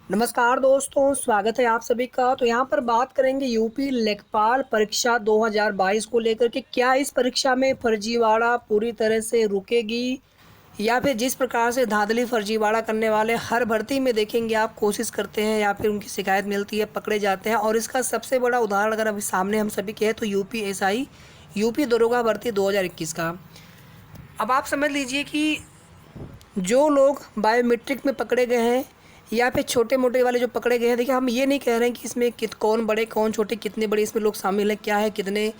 नमस्कार दोस्तों, स्वागत है आप सभी का। तो यहाँ पर बात करेंगे यूपी लेखपाल परीक्षा 2022 को लेकर के। क्या इस परीक्षा में फर्जीवाड़ा पूरी तरह से रुकेगी या फिर जिस प्रकार से धांधली फर्जीवाड़ा करने वाले हर भर्ती में देखेंगे आप कोशिश करते हैं या फिर उनकी शिकायत मिलती है, पकड़े जाते हैं। और इसका सबसे बड़ा उदाहरण अगर अभी सामने हम सभी के है तो यूपी एसआई यूपी दरोगा भर्ती 2021 का। अब आप समझ लीजिए कि जो लोग बायोमेट्रिक में पकड़े गए हैं या फिर छोटे मोटे वाले जो पकड़े गए हैं, देखिए हम ये नहीं कह रहे हैं कि इसमें कौन बड़े कौन छोटे, कितने बड़े इसमें लोग शामिल हैं, क्या है, कितने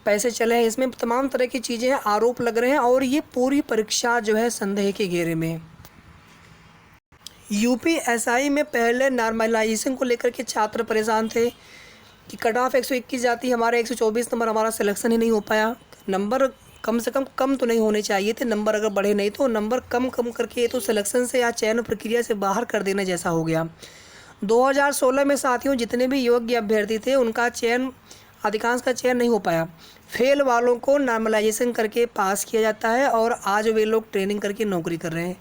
पैसे चले हैं, इसमें तमाम तरह की चीज़ें हैं, आरोप लग रहे हैं। और ये पूरी परीक्षा जो है संदेह के घेरे में। यूपी एसआई में पहले नॉर्मलाइजेशन को लेकर के छात्र परेशान थे कि कट ऑफ 121 जाती, हमारा 124 नंबर, हमारा सिलेक्शन ही नहीं हो पाया। नंबर कम से कम तो नहीं होने चाहिए थे, नंबर अगर बढ़े नहीं तो नंबर कम करके ये तो सिलेक्शन से या चयन प्रक्रिया से बाहर कर देने जैसा हो गया। 2016 में साथियों जितने भी योग्य अभ्यर्थी थे उनका चयन, अधिकांश का चयन नहीं हो पाया। फेल वालों को नॉर्मलाइजेशन करके पास किया जाता है और आज वे लोग ट्रेनिंग करके नौकरी कर रहे हैं।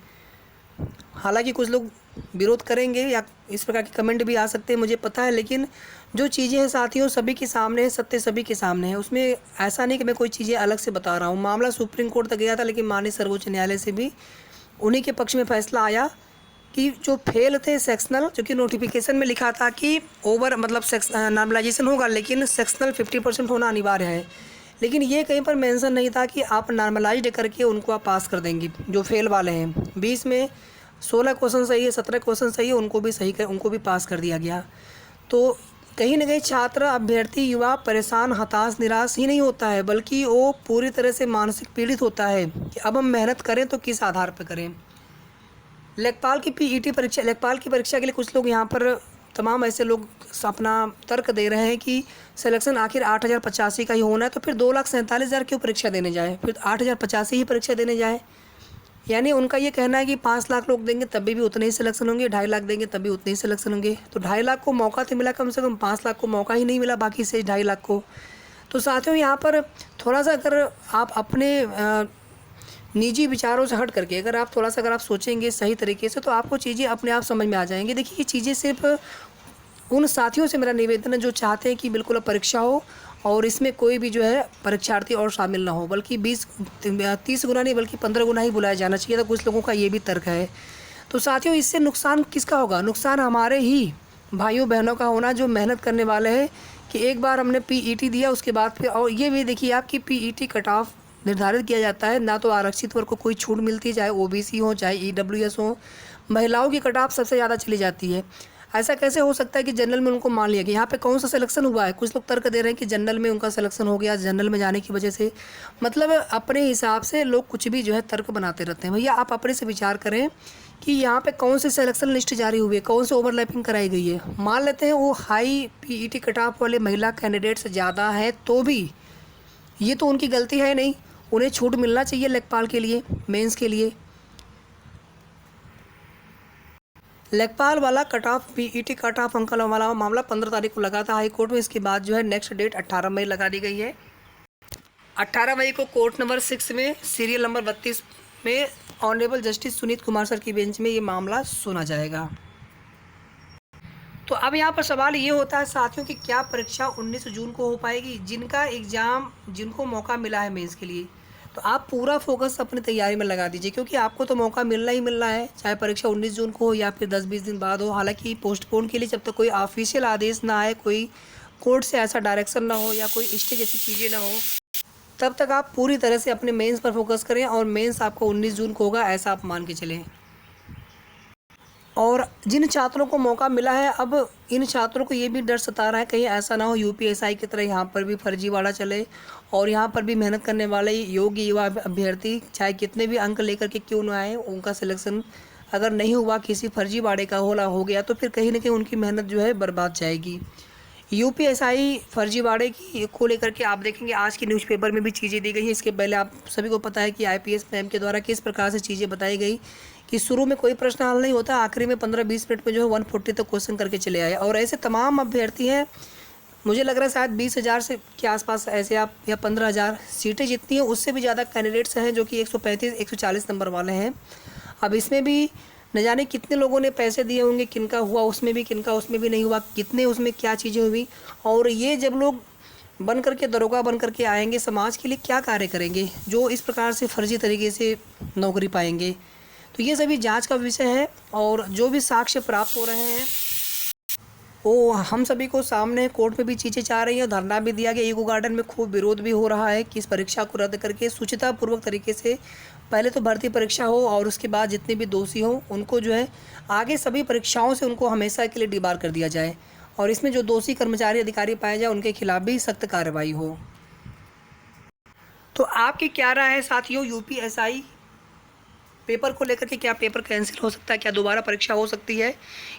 हालांकि कुछ लोग विरोध करेंगे या इस प्रकार के कमेंट भी आ सकते हैं, मुझे पता है, लेकिन जो चीज़ें हैं साथियों सभी के सामने है, सत्य सभी के सामने है। उसमें ऐसा नहीं कि मैं कोई चीज़ें अलग से बता रहा हूँ। मामला सुप्रीम कोर्ट तक गया था, लेकिन माननीय सर्वोच्च न्यायालय से भी उन्हीं के पक्ष में फैसला आया कि जो फेल थे सेक्शनल, जो कि नोटिफिकेशन में लिखा था कि ओवर मतलब नॉर्मलाइजेशन होगा लेकिन सेक्शनल 50% होना अनिवार्य है, लेकिन ये कहीं पर मेंशन नहीं था कि आप नॉर्मलाइज्ड करके उनको आप पास कर देंगे। जो फेल वाले हैं 20 में 16 क्वेश्चन सही है, 17 क्वेश्चन सही है, उनको भी उनको भी पास कर दिया गया। तो कहीं ना कहीं छात्र, अभ्यर्थी, युवा परेशान, हताश, निराश ही नहीं होता है, बल्कि वो पूरी तरह से मानसिक पीड़ित होता है कि अब हम मेहनत करें तो किस आधार पर करें। लेखपाल की लेखपाल की परीक्षा के लिए कुछ लोग यहाँ पर तमाम ऐसे लोग अपना तर्क दे रहे हैं कि सिलेक्शन आखिर 8,085 का ही होना है, तो फिर 2,47,000 क्यों परीक्षा देने जाए, फिर 8,085 ही परीक्षा देने जाए। यानी उनका ये कहना है कि 5 लाख लोग देंगे तभी भी उतने ही सिलेक्शन होंगे, 2.5 लाख देंगे तभी उतने ही सिलेक्शन होंगे। तो 2.5 लाख को मौका तो मिला कम से कम, 5 लाख को मौका ही नहीं मिला बाकी से 2.5 लाख को। तो साथियों यहाँ पर थोड़ा सा अगर आप अपने निजी विचारों से हट करके अगर आप सोचेंगे सही तरीके से तो आपको चीज़ें अपने आप समझ में आ जाएंगी। देखिए ये चीज़ें सिर्फ उन साथियों से मेरा निवेदन है जो चाहते हैं कि बिल्कुल अब परीक्षा हो और इसमें कोई भी जो है परीक्षार्थी और शामिल ना हो, बल्कि 20-30 गुना नहीं बल्कि 15 गुना ही बुलाया जाना चाहिए। तो कुछ लोगों का ये भी तर्क है। तो साथियों इससे नुकसान किसका होगा? नुकसान हमारे ही भाइयों बहनों का होना जो मेहनत करने वाले हैं कि एक बार हमने पीईटी दिया उसके बाद फिर, और ये भी देखिए आपकी पीईटी कट ऑफ निर्धारित किया जाता है, ना तो आरक्षित वर्ग को कोई छूट मिलती है, चाहे ओबीसी हो चाहे ईडब्ल्यूएस हो। महिलाओं की कट ऑफ सबसे ज़्यादा चली जाती है। ऐसा कैसे हो सकता है कि जनरल में उनको मान लिया कि यहाँ पे कौन सा सिलेक्शन हुआ है? कुछ लोग तर्क दे रहे हैं कि जनरल में उनका सिलेक्शन हो गया, जनरल में जाने की वजह से। मतलब अपने हिसाब से लोग कुछ भी जो है तर्क बनाते रहते हैं। भैया आप अपने से विचार करें कि यहाँ पे कौन सी सिलेक्शन लिस्ट जारी हुई है, कौन से ओवरलैपिंग कराई गई है। मान लेते हैं वो हाई पीईटी कट ऑफ वाले महिला कैंडिडेट्स ज़्यादा है, तो भी ये तो उनकी गलती है नहीं, उन्हें छूट मिलना चाहिए लेखपाल के लिए, मेंस के लिए। लेखपाल वाला cut off PET cut off uncle वाला मामला 15 तारीख को लगा था हाई कोर्ट में। इसके बाद जो है नेक्स्ट डेट 18 मई लगा दी गई है। 18 मई को कोर्ट नंबर 6 में सीरियल नंबर 32 में honourable justice Sunit Kumar sir की बेंच में ये मामला सुना जाएगा। तो अब यहाँ पर सवाल ये होता है साथियों कि क्या परीक्षा 19 जून को हो पाएगी? जिनका एग्ज़ाम, जिनको मौका मिला है मेंस के लिए, तो आप पूरा फोकस अपनी तैयारी में लगा दीजिए, क्योंकि आपको तो मौका मिलना ही मिलना है, चाहे परीक्षा 19 जून को हो या फिर 10-20 दिन बाद हो। हालांकि पोस्टपोन के लिए जब तक कोई ऑफिशियल आदेश ना आए, कोई कोर्ट से ऐसा डायरेक्शन ना हो या कोई स्टे जैसी चीज़ें ना हो, तब तक आप पूरी तरह से अपने मेंस पर फोकस करें। और मेंस आपको 19 जून को होगा ऐसा आप मान के चलें। और जिन छात्रों को मौका मिला है, अब इन छात्रों को ये भी डर सता रहा है कहीं ऐसा ना हो यूपीएसआई की तरह यहाँ पर भी फर्जीवाड़ा चले और यहाँ पर भी मेहनत करने वाले योग्य युवा अभ्यर्थी चाहे कितने भी अंक लेकर के क्यों ना आए, उनका सिलेक्शन अगर नहीं हुआ, किसी फर्जीवाड़े का हो गया, तो फिर कहीं ना कहीं उनकी मेहनत जो है बर्बाद जाएगी। यूपीएसआई फर्जीवाड़े की को लेकर के आप देखेंगे आज की न्यूज़पेपर में भी चीज़ें दी गई है। इसके पहले आप सभी को पता है कि आईपीएस मैम के द्वारा किस प्रकार से चीज़ें बताई गई कि शुरू में कोई प्रश्न हल नहीं होता, आखिरी में 15-20 मिनट में जो है 140 तक क्वेश्चन करके चले आए। और ऐसे तमाम अभ्यर्थी हैं, मुझे लग रहा है शायद 20,000 से के आसपास ऐसे आप, या 15,000 सीटें जितनी हैं उससे भी ज़्यादा कैंडिडेट्स हैं जो कि 135-140 नंबर वाले हैं। अब इसमें भी न जाने कितने लोगों ने पैसे दिए होंगे, किनका हुआ उसमें भी, किनका उसमें भी नहीं हुआ, कितने उसमें क्या चीज़ें हुई। और ये जब लोग बन करके दरोगा बन करके आएंगे, समाज के लिए क्या कार्य करेंगे जो इस प्रकार से फर्जी तरीके से नौकरी पाएंगे। तो ये सभी जांच का विषय है और जो भी साक्ष्य प्राप्त हो रहे हैं वो हम सभी को सामने कोर्ट में भी चीज़ें चाह रही हैं। धरना भी दिया गया, ईको गार्डन में खूब विरोध भी हो रहा है कि इस परीक्षा को रद्द करके शुचितापूर्वक तरीके से पहले तो भर्ती परीक्षा हो और उसके बाद जितने भी दोषी हों उनको जो है आगे सभी परीक्षाओं से उनको हमेशा के लिए डिबार कर दिया जाए और इसमें जो दोषी कर्मचारी अधिकारी पाए जाए उनके खिलाफ भी सख्त कार्रवाई हो। तो आपकी क्या राय है साथियों, यूपीएसआई पेपर को लेकर के? क्या पेपर कैंसिल हो सकता है, क्या दोबारा परीक्षा हो सकती है?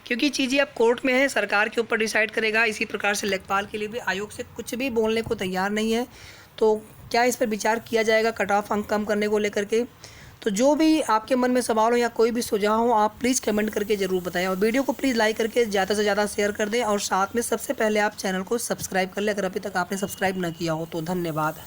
क्योंकि चीज़ें अब कोर्ट में है, सरकार के ऊपर डिसाइड करेगा। इसी प्रकार से लेखपाल के लिए भी आयोग से कुछ भी बोलने को तैयार नहीं है। तो क्या इस पर विचार किया जाएगा कट ऑफ अंक कम करने को लेकर के? तो जो भी आपके मन में सवाल हो या कोई भी सुझाव हो आप प्लीज़ कमेंट करके ज़रूर बताएं और वीडियो को प्लीज़ लाइक करके ज़्यादा से ज़्यादा शेयर कर दें और साथ में सबसे पहले आप चैनल को सब्सक्राइब कर लें अगर अभी तक आपने सब्सक्राइब ना किया हो तो। धन्यवाद।